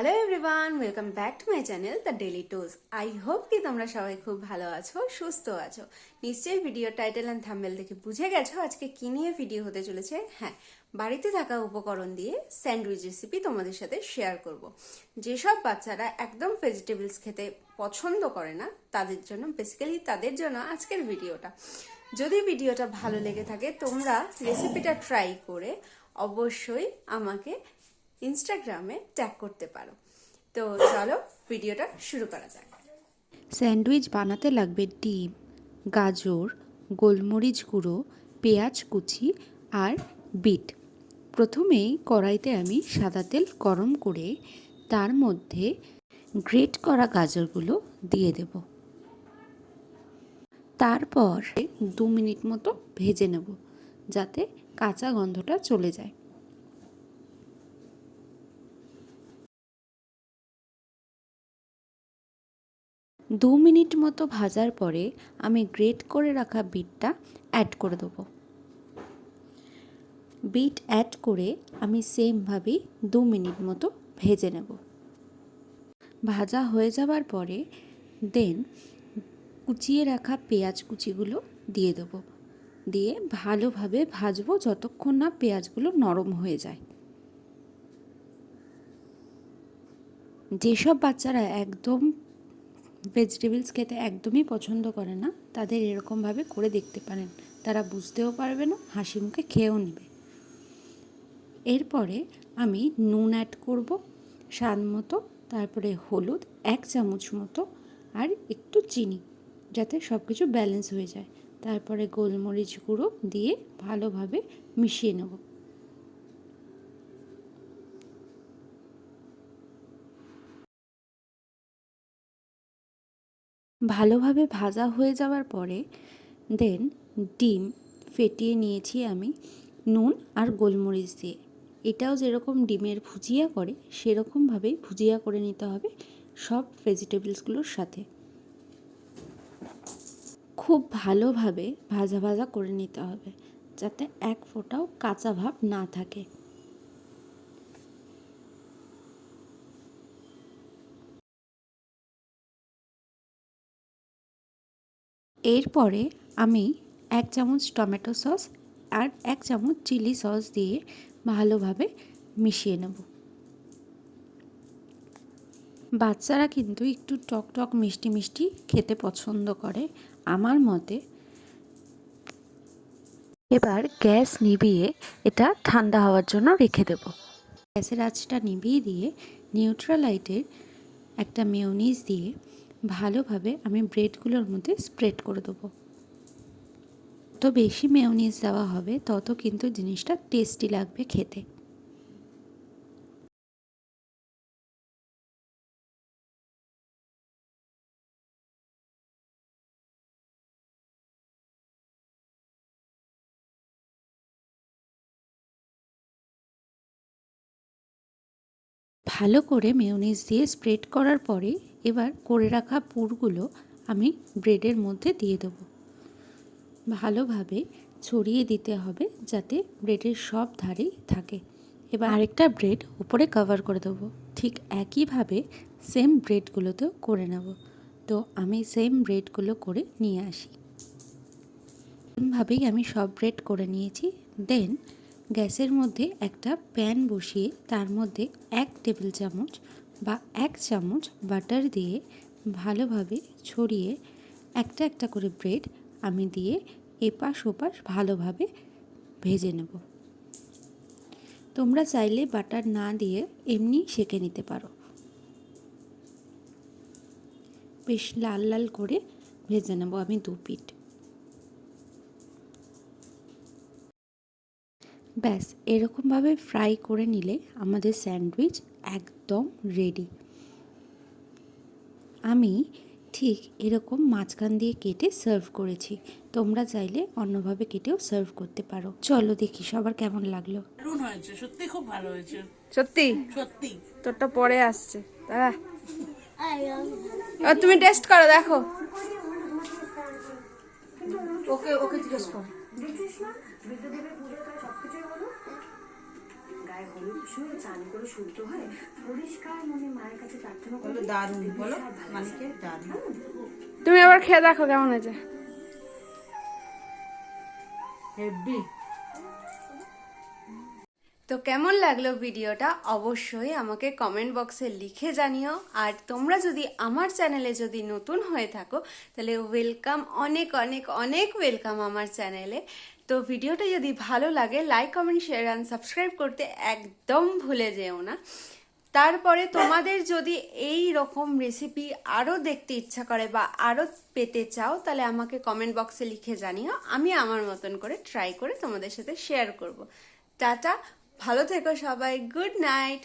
Hello everyone, welcome back to my channel the daily টোজ। I hope কি তোমরা সবাই খুব ভালো আছো, সুস্থ আছো। নিশ্চয়ই ভিডিও টাইটেল অ্যান্ড থাম্বনেল দেখে বুঝে গেছো আজকে কি নিয়ে ভিডিও হতে চলেছে। হ্যাঁ, বাড়িতে থাকা উপকরণ দিয়ে স্যান্ডউইচ রেসিপি তোমাদের সাথে শেয়ার করব। যেসব বাচ্চারা একদম ভেজিটেবলস খেতে পছন্দ করে না তাদের জন্য, বেসিক্যালি তাদের জন্য আজকের ভিডিওটা। যদি ভিডিওটা ভালো লেগে থাকে তোমরা রেসিপিটা ট্রাই করে অবশ্যই আমাকে ইনস্টাগ্রামে ট্যাগ করতে পারো। তো চলো ভিডিওটা শুরু করা যাক। স্যান্ডউইচ বানাতে লাগবে ডিম, গাজর, গোলমরিচ গুঁড়ো, পেঁয়াজ কুচি আর বিট। প্রথমেই কড়াইতে আমি সাদা তেল গরম করে তার মধ্যে গ্রেট করা গাজরগুলো দিয়ে দেব। তারপর 2 মিনিট মতো ভেজে নেব যাতে কাঁচা গন্ধটা চলে যায়। দু মিনিট মতো ভাজার পরে আমি গ্রেট করে রাখা বিটটা অ্যাড করে দেবো। বিট অ্যাড করে আমি সেমভাবেই 2 মিনিট মতো ভেজে নেব। ভাজা হয়ে যাওয়ার পরে দেন কুচিয়ে রাখা পেঁয়াজ কুচিগুলো দিয়ে দেবো, দিয়ে ভালোভাবে ভাজবো যতক্ষণ না পেঁয়াজগুলো নরম হয়ে যায়। যেসব বাচ্চারা একদম ভেজিটেবলস খেতে একদমই পছন্দ করে না তাদের এরকমভাবে করে দেখতে পারেন, তারা বুঝতেও পারবে না, হাসি মুখে খেয়েও নেবে। এরপরে আমি নুন অ্যাড করব স্বাদ মতো, তারপরে হলুদ 1 চামচ মতো আর একটু চিনি যাতে সব কিছু ব্যালেন্স হয়ে যায়। তারপরে গোলমরিচ গুঁড়ো দিয়ে ভালোভাবে মিশিয়ে নেব। ভালোভাবে ভাজা হয়ে যাওয়ার পরে দেন ডিম ফেটিয়ে নিয়েছি আমি নুন আর গোলমরিচ দিয়ে। এটাও যেরকম ডিমের ভুজিয়া করে সেরকমভাবেই ভুজিয়া করে নিতে হবে সব ভেজিটেবলসগুলোর সাথে। খুব ভালোভাবে ভাজা ভাজা করে নিতে হবে যাতে এক ফোঁটাও কাঁচা ভাব না থাকে। এরপরে আমি 1 চামচ টমেটো সস আর 1 চামচ চিলি সস দিয়ে ভালোভাবে মিশিয়ে নেব। বাচ্চারা কিন্তু একটু টক টক মিষ্টি মিষ্টি খেতে পছন্দ করে আমার মতে। এবার গ্যাস নিভিয়ে এটা ঠান্ডা হওয়ার জন্য রেখে দেব। গ্যাসের আঁচটা নিভিয়ে দিয়ে নিউট্রালাইটের একটা মেয়োনিজ দিয়ে ভালোভাবে আমি ব্রেডগুলোর মধ্যে স্প্রেড করে দেবো। যত বেশি মেয়োনিজ দেওয়া হবে তত কিন্তু জিনিসটা টেস্টি লাগবে খেতে। ভালো করে মেয়োনিজ দিয়ে স্প্রেড করার পরে এবার করে রাখা পুরগুলো আমি ব্রেডের মধ্যে দিয়ে দেবো। ভালোভাবে ছড়িয়ে দিতে হবে যাতে ব্রেডের সব ধারেই থাকে। এবার আরেকটা ব্রেড উপরে কভার করে দেবো। ঠিক একইভাবে সেম ব্রেডগুলোতেও করে নেব। তো আমি সেম ব্রেডগুলো করে নিয়ে আসি। এমভাবেই আমি সব ব্রেড করে নিয়েছি। দেন গ্যাসের মধ্যে একটা প্যান বসিয়ে তার মধ্যে 1 টেবিল চামচ বা 1 চামচ বাটার দিয়ে ভালোভাবে ছড়িয়ে একটা একটা করে ব্রেড আমি দিয়ে এপাশ ওপাশ ভালোভাবে ভেজে নেব। তোমরা চাইলে বাটার না দিয়ে এমনি সেঁকে নিতে পারো। বেশ লাল লাল করে ভেজে নেব আমি 2 পিঠ। ব্যাস এরকমভাবে ফ্রাই করে নিলে আমাদের স্যান্ডউইচ একদম রেডি। আমি ঠিক এরকম মাঝখান দিয়ে কেটে সার্ভ করেছি, তোমরা চাইলে অন্যভাবে কেটেও সার্ভ করতে পারো। চলো দেখি সবার কেমন লাগলো। দারুণ হয়েছে, সত্যি খুব ভালো হয়েছে, সত্যি সত্যি। তোরটা পরে আসছে, দাঁড়া। তুমি টেস্ট করো, দেখো। ওকে ওকে জিজ্ঞেস কর। সময় চান করে শুনতে হয় পরিষ্কার মনে মায়ের কাছে প্রার্থনা করলে দারুণ বলো মানিকে দারুণ। তুমি আবার খেয়ে দেখো কেমন হয়েছে। হেভি। তো কেমন লাগলো ভিডিওটা অবশ্যই আমাকে কমেন্ট বক্সে লিখে জানিও। আর তোমরা যদি আমার চ্যানেলে যদি নতুন হয়ে থাকো তাহলে ওয়েলকাম, অনেক অনেক অনেক ওয়েলকাম আমার চ্যানেলে। তো ভিডিওটা যদি ভালো লাগে like comment share and subscribe করতে একদম ভুলে যেও না। তারপরে তোমাদের যদি এই রকম রেসিপি আরও দেখতে ইচ্ছা করে বা আরও পেতে চাও তাহলে আমাকে কমেন্ট বক্সে লিখে জানিও, আমি আমার মতন করে ট্রাই করে তোমাদের সাথে শেয়ার করব। টাটা, ভালো থেকো সবাই, গুড নাইট।